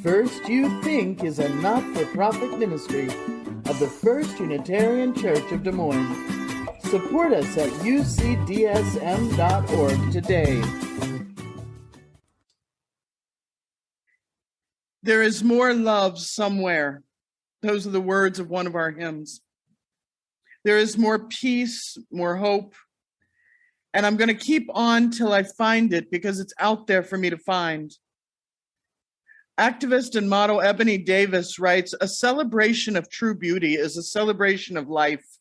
First You Think is a not-for-profit ministry of the First Unitarian Church of Des Moines. Support us at ucdsm.org today. There is more love somewhere. Those are the words of one of our hymns. There is more peace, more hope. And I'm going to keep on till I find it because it's out there for me to find. Activist and model Ebony Davis writes, "A celebration of true beauty is a celebration of life.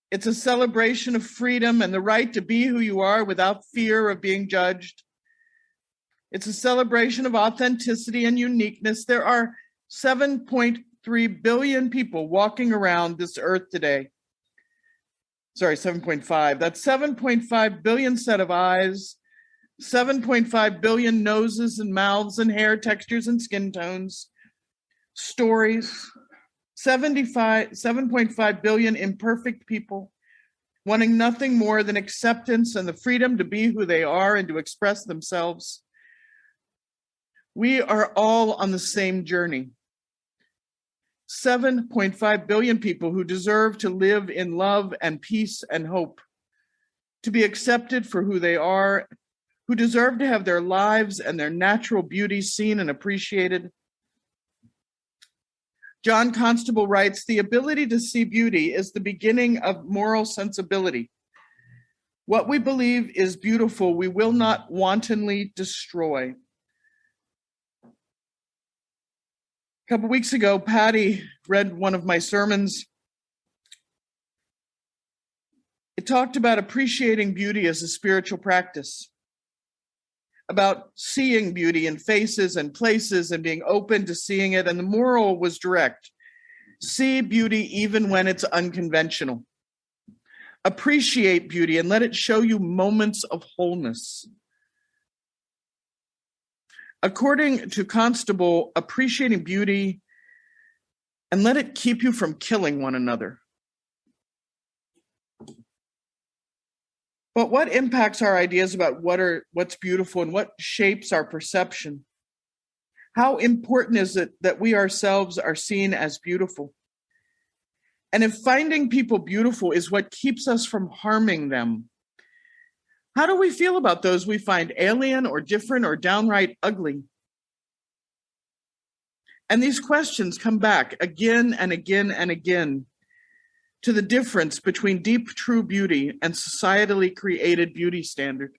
It's a celebration of freedom and the right to be who you are without fear of being judged. It's a celebration of authenticity and uniqueness. There are 7.3 billion people walking around this earth today. Sorry, 7.5. That's 7.5 billion set of eyes, 7.5 billion noses and mouths and hair textures and skin tones, stories, 7.5 billion imperfect people wanting nothing more than acceptance and the freedom to be who they are and to express themselves. We are all on the same journey. 7.5 billion people who deserve to live in love and peace and hope, to be accepted for who they are, who deserve to have their lives and their natural beauty seen and appreciated." John Constable writes, "The ability to see beauty is the beginning of moral sensibility. What we believe is beautiful, we will not wantonly destroy." A couple weeks ago, Patty read one of my sermons. It talked about appreciating beauty as a spiritual practice, about seeing beauty in faces and places and being open to seeing it. And the moral was direct. See beauty even when it's unconventional. Appreciate beauty and let it show you moments of wholeness. According to Constable, appreciating beauty and let it keep you from killing one another. But what impacts our ideas about what's beautiful and what shapes our perception? How important is it that we ourselves are seen as beautiful? And if finding people beautiful is what keeps us from harming them, how do we feel about those we find alien or different or downright ugly? And these questions come back again and again and again to the difference between deep, true beauty and societally created beauty standard.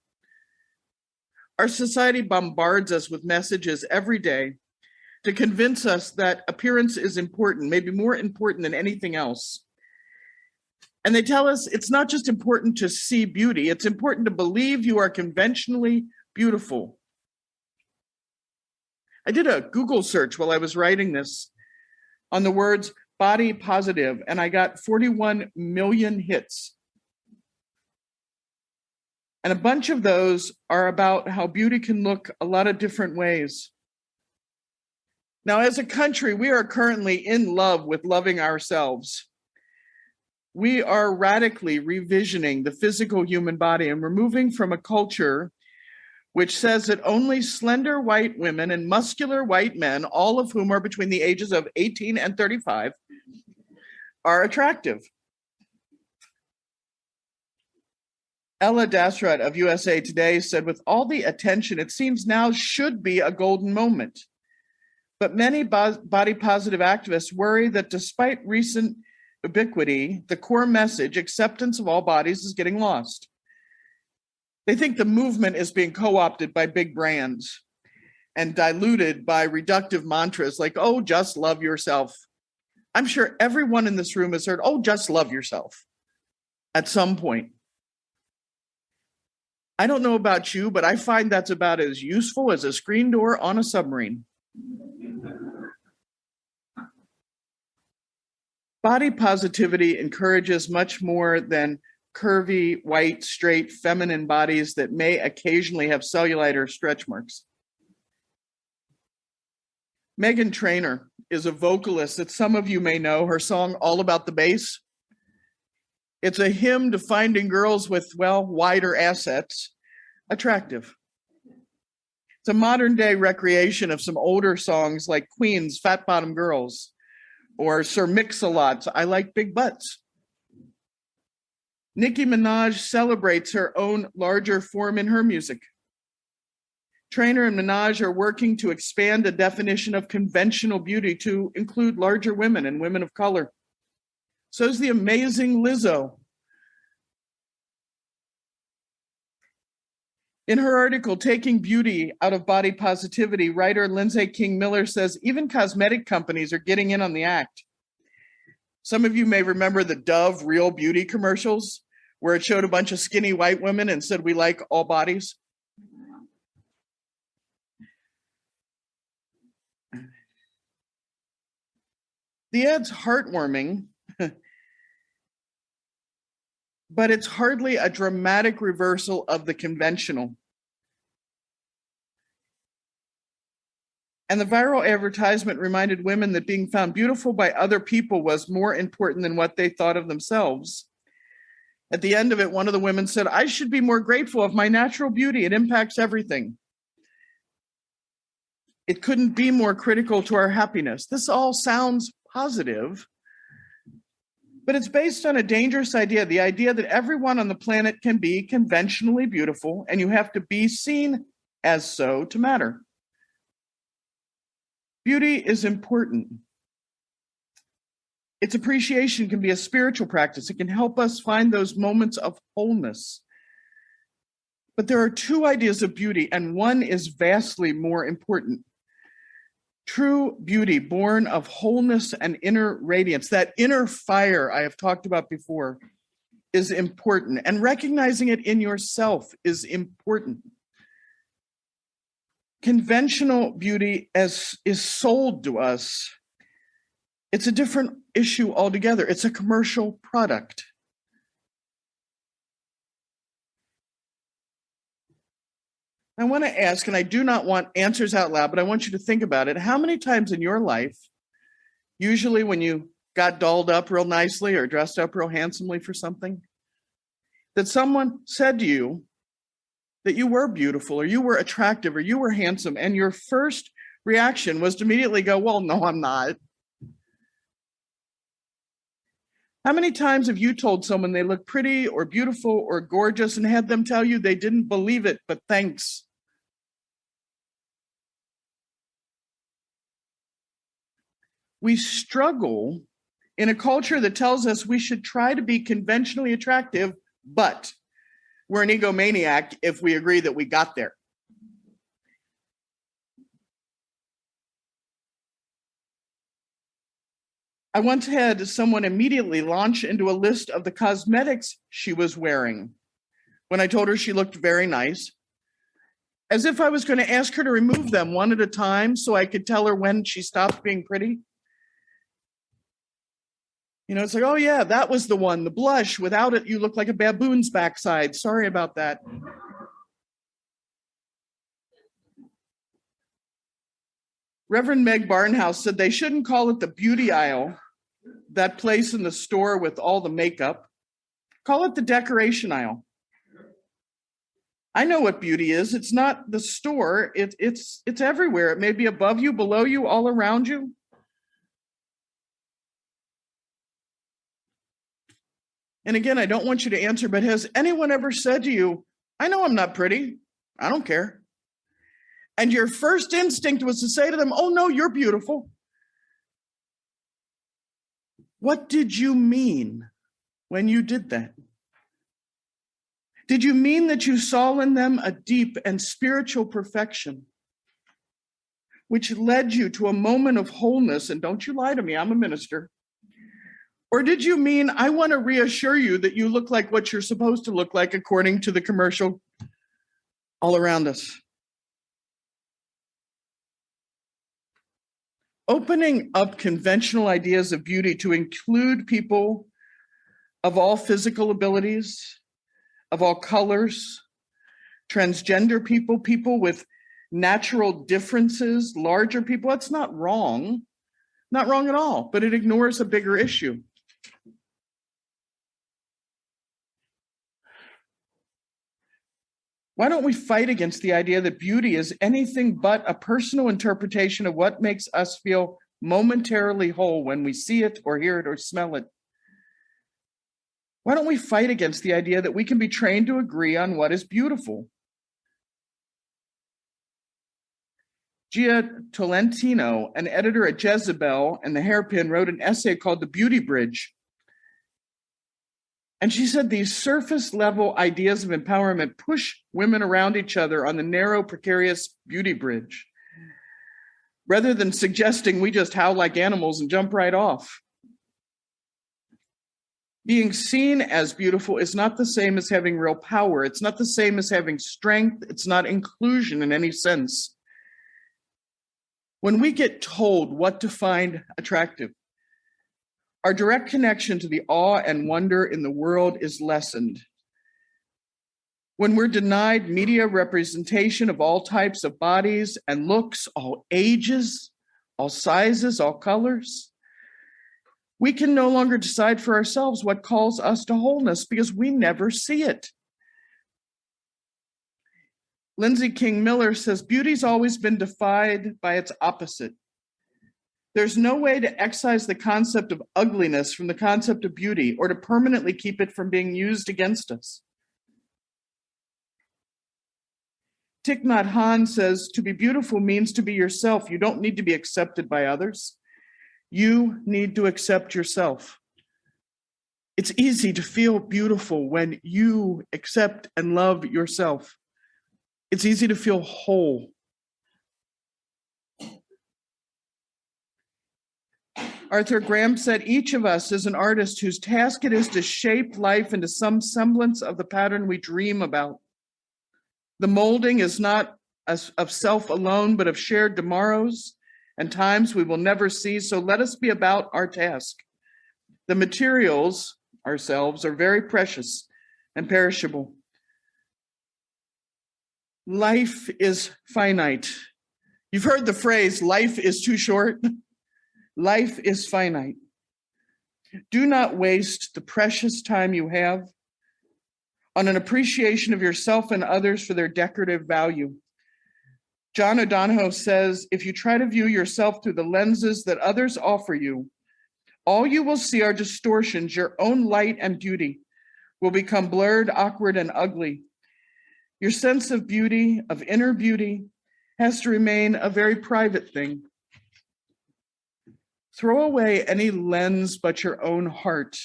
Our society bombards us with messages every day to convince us that appearance is important, maybe more important than anything else. And they tell us it's not just important to see beauty, it's important to believe you are conventionally beautiful. I did a Google search while I was writing this on the words body positive, and I got 41 million hits. And a bunch of those are about how beauty can look a lot of different ways. Now, as a country, we are currently in love with loving ourselves. We are radically revisioning the physical human body and we're moving from a culture which says that only slender white women and muscular white men, all of whom are between the ages of 18 and 35, are attractive. Ella Dasrat of USA Today said, "With all the attention, it seems now should be a golden moment. But many body positive activists worry that despite recent ubiquity, the core message, acceptance of all bodies, is getting lost. They think the movement is being co-opted by big brands and diluted by reductive mantras like, oh, just love yourself. I'm sure everyone in this room has heard, oh, just love yourself at some point. I don't know about you, but I find that's about as useful as a screen door on a submarine. Body positivity encourages much more than curvy, white, straight, feminine bodies that may occasionally have cellulite or stretch marks. Meghan Trainor is a vocalist that some of you may know. Her song, All About the Bass. It's a hymn to finding girls with, well, wider assets attractive. It's a modern day recreation of some older songs like Queen's Fat Bottom Girls or Sir Mix-a-Lot's I Like Big Butts. Nicki Minaj celebrates her own larger form in her music. Trainer and Minaj are working to expand the definition of conventional beauty to include larger women and women of color. So is the amazing Lizzo. In her article, Taking Beauty Out of Body Positivity, writer Lindsay King Miller says even cosmetic companies are getting in on the act. Some of you may remember the Dove Real Beauty commercials, where it showed a bunch of skinny white women and said, "We like all bodies." The ad's heartwarming, but it's hardly a dramatic reversal of the conventional. And the viral advertisement reminded women that being found beautiful by other people was more important than what they thought of themselves. At the end of it, one of the women said, "I should be more grateful of my natural beauty. It impacts everything. It couldn't be more critical to our happiness." This all sounds positive, but it's based on a dangerous idea, the idea that everyone on the planet can be conventionally beautiful and you have to be seen as so to matter. Beauty is important. Its appreciation can be a spiritual practice. It can help us find those moments of wholeness. But there are two ideas of beauty, and one is vastly more important. True beauty, born of wholeness and inner radiance, that inner fire I have talked about before, is important. And recognizing it in yourself is important. Conventional beauty as is sold to us, it's a different issue altogether. It's a commercial product. I want to ask, and I do not want answers out loud, but I want you to think about it. How many times in your life, usually when you got dolled up real nicely or dressed up real handsomely for something, that someone said to you that you were beautiful or you were attractive or you were handsome, and your first reaction was to immediately go, "Well, no, I'm not." How many times have you told someone they look pretty or beautiful or gorgeous and had them tell you they didn't believe it, but thanks? We struggle in a culture that tells us we should try to be conventionally attractive, but we're an egomaniac if we agree that we got there. I once had someone immediately launch into a list of the cosmetics she was wearing when I told her she looked very nice, as if I was going to ask her to remove them one at a time so I could tell her when she stopped being pretty. You know, it's like, "Oh yeah, that was the one, the blush. Without it, you look like a baboon's backside. Sorry about that." Reverend Meg Barnhouse said they shouldn't call it the beauty aisle, that place in the store with all the makeup. Call it the decoration aisle. I know what beauty is. It's not the store. It's everywhere. It may be above you, below you, all around you. And again, I don't want you to answer, but has anyone ever said to you, "I know I'm not pretty. I don't care." And your first instinct was to say to them, "Oh no, you're beautiful." What did you mean when you did that? Did you mean that you saw in them a deep and spiritual perfection, which led you to a moment of wholeness? And don't you lie to me, I'm a minister. Or did you mean, "I want to reassure you that you look like what you're supposed to look like according to the commercial all around us"? Opening up conventional ideas of beauty to include people of all physical abilities, of all colors, transgender people, people with natural differences, larger people, that's not wrong at all, but it ignores a bigger issue. Why don't we fight against the idea that beauty is anything but a personal interpretation of what makes us feel momentarily whole when we see it or hear it or smell it? Why don't we fight against the idea that we can be trained to agree on what is beautiful? Gia Tolentino, an editor at Jezebel and the Hairpin, wrote an essay called The Beauty Bridge. And she said these surface level ideas of empowerment push women around each other on the narrow, precarious beauty bridge, rather than suggesting we just howl like animals and jump right off. Being seen as beautiful is not the same as having real power. It's not the same as having strength. It's not inclusion in any sense. When we get told what to find attractive, our direct connection to the awe and wonder in the world is lessened. When we're denied media representation of all types of bodies and looks, all ages, all sizes, all colors, we can no longer decide for ourselves what calls us to wholeness because we never see it. Lindsay King Miller says, beauty's always been defied by its opposite. There's no way to excise the concept of ugliness from the concept of beauty or to permanently keep it from being used against us. Thich Nhat Hanh says, to be beautiful means to be yourself. You don't need to be accepted by others. You need to accept yourself. It's easy to feel beautiful when you accept and love yourself. It's easy to feel whole. Arthur Graham said, each of us is an artist whose task it is to shape life into some semblance of the pattern we dream about. The molding is not of self alone, but of shared tomorrows and times we will never see. So let us be about our task. The materials, ourselves, are very precious and perishable. Life is finite. You've heard the phrase, life is too short. Life is finite. Do not waste the precious time you have on an appreciation of yourself and others for their decorative value. John O'Donohoe says, if you try to view yourself through the lenses that others offer you, all you will see are distortions. Your own light and beauty will become blurred, awkward, and ugly. Your sense of beauty, of inner beauty, has to remain a very private thing. Throw away any lens but your own heart.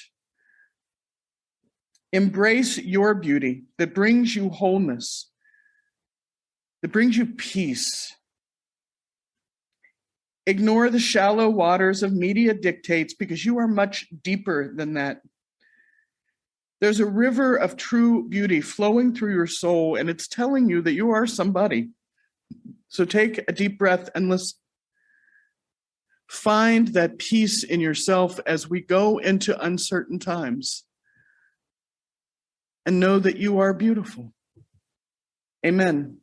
Embrace your beauty that brings you wholeness, that brings you peace. Ignore the shallow waters of media dictates because you are much deeper than that. There's a river of true beauty flowing through your soul, and it's telling you that you are somebody. So take a deep breath and listen. Find that peace in yourself as we go into uncertain times. And know that you are beautiful. Amen.